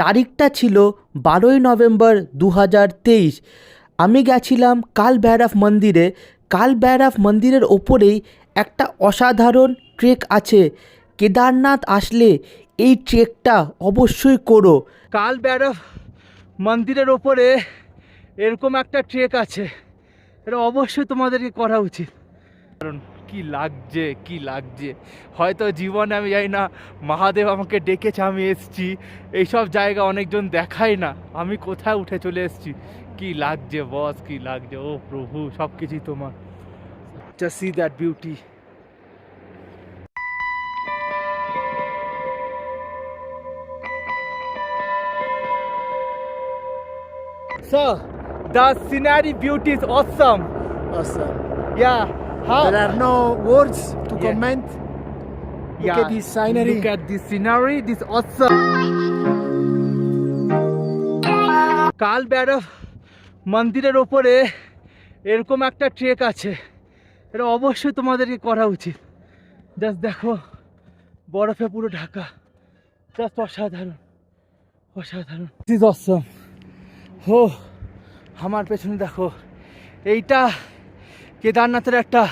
তারিখটা ছিল 12ই নভেম্বর 2023। আমি গেছিলাম কাল ভৈরব মন্দিরে। কাল ভৈরব মন্দিরের ওপরেই একটা অসাধারণ ট্রেক আছে। কেদারনাথ আসলে এই ট্রেকটা অবশ্যই করো। কাল ভৈরব মন্দিরের ওপরে এরকম একটা ট্রেক আছে, এটা অবশ্যই তোমাদেরকে করা উচিত। কারণ কি লাগছে, কি লাগছে, হয়তো জীবনে আমি জানি না মহাদেব আমাকে ডেকেছে, আমি এসছি এইসব জায়গা অনেকজন দেখাই না, আমি কোথায় উঠে চলে এসছি। কি লাগছে বস, কি লাগছে, ও প্রভু, সব কিছুই তোমার। Just see that beauty. So, the scenery beauty is awesome. Awesome. Yeah. How? There are no words to Yeah. comment. Look Yeah. at this scenery. Look at this scenery. This awesome. কাল ভৈরব মন্দিরের ওপরে এরকম একটা trek আছে, এটা অবশ্যই তোমাদেরকে করা উচিত। জাস্ট দেখো, বরফে পুরো ঢাকা, জাস্ট অসাধারণ, অসাধারণ। দিস ইজ অসম। হো, আমার পেছনে দেখো, এইটা কেদারনাথের একটা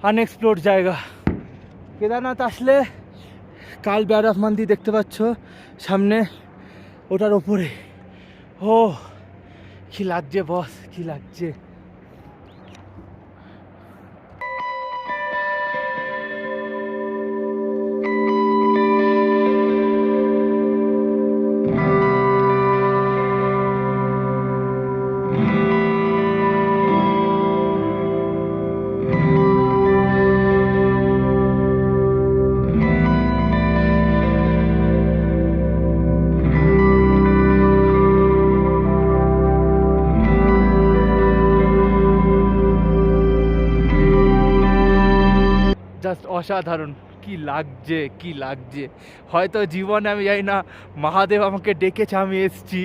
আনএক্সপ্লোর্ড জায়গা। কেদারনাথ আসলে কাল ভৈরব মন্দির দেখতে পাচ্ছ সামনে, ওটার ওপরে। ও কি লাগছে বস, কি লাগছে। জাস্ট অসাধারণ, কি লাগছে, কি লাগছে, হয়তো জীবনে আমি জানি না মহাদেব আমাকে ডেকেছে, আমি এসছি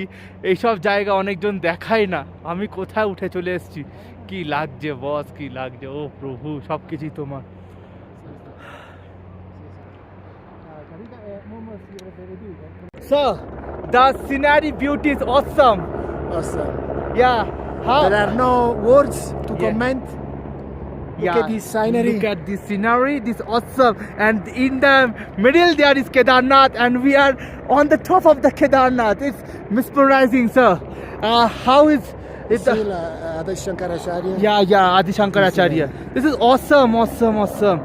এইসব জায়গা অনেকজন দেখাই না, আমি কোথায় উঠে চলে এসছি। কি লাগছে বস, কি লাগছে, ও প্রভু, সব কিছুই তোমার। So, the scenery beauty is awesome. Awesome. Yeah. How? There are no words to Yeah. comment. Look Yeah, at this scenery. Look at this scenery, this awesome. And in the middle there is Kedarnath, and we are on the top of the Kedarnath. It's mesmerizing, sir. How is it? Still, Adi Shankaracharya. Yeah, Adi Shankaracharya. This is awesome, awesome, awesome.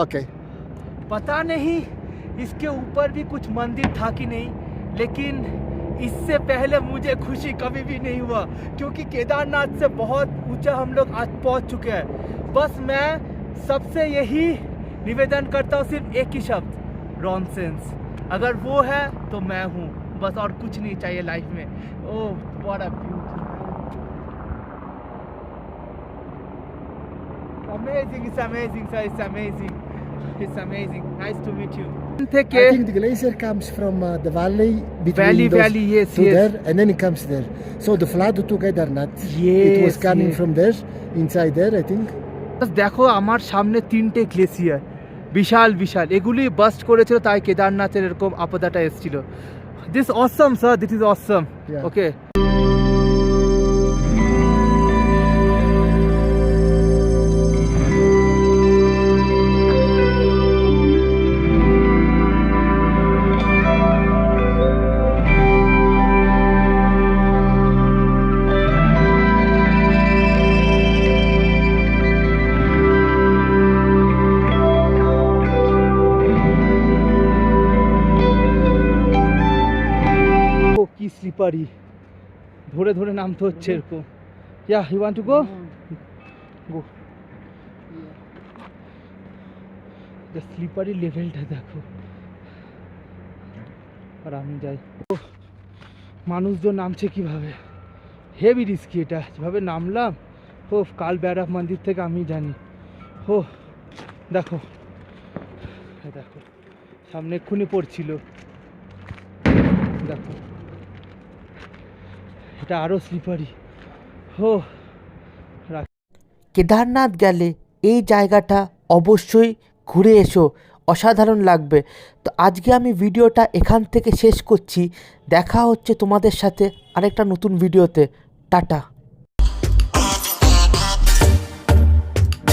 Okay. पता नहीं इसके ऊपर भी कुछ मंदिर था कि नहीं, लेकिन इससे पहले मुझे खुशी कभी भी नहीं हुआ, क्योंकि केदारनाथ से बहुत ऊंचा हम लोग आज पहुंच चुके हैं। बस मैं सबसे यही निवेदन करता हूँ, सिर्फ एक ही शब्द, नॉनसेंस। अगर वो है तो मैं हूँ, बस, और कुछ नहीं चाहिए लाइफ में। Oh what a amazing, it's amazing, sir, it's amazing, it's amazing. Nice to meet you. I think the glacier comes from the valley between Valley, yes, to yes. there, and then it comes there. So the flood to Kedarnath, it was Yes, coming yes. from there, inside there, I think. দেখো আমার সামনে 3টে glacier, বিশাল বিশাল, এগুলি bast করেছিল, তাই কেদারনাথের এরকম আপদাটা এসেছিল। This awesome sir, this is awesome. Yeah. Okay. ও কি স্লিপারি, ধরে ধরে নামতে হচ্ছে এরকম। Yeah, you want to go? Go. The slippery লেভেলটা দেখো, আর আমি যাই। মানুষজন নামছে কিভাবে, হেভি রিস্কি এটা, যেভাবে নামলাম। ও কাল ভৈরব মন্দির থেকে আমি জানি। ও দেখো, দেখো সামনে এক্ষুনি পড়ছিল, দেখো এটা আরও স্লিপারি। হো, কেদারনাথ গেলে এই জায়গাটা অবশ্যই ঘুরে এসো, অসাধারণ লাগবে। তো আজকে আমি ভিডিওটা এখান থেকে শেষ করছি। দেখা হচ্ছে তোমাদের সাথে আরেকটা নতুন ভিডিওতে। টাটা।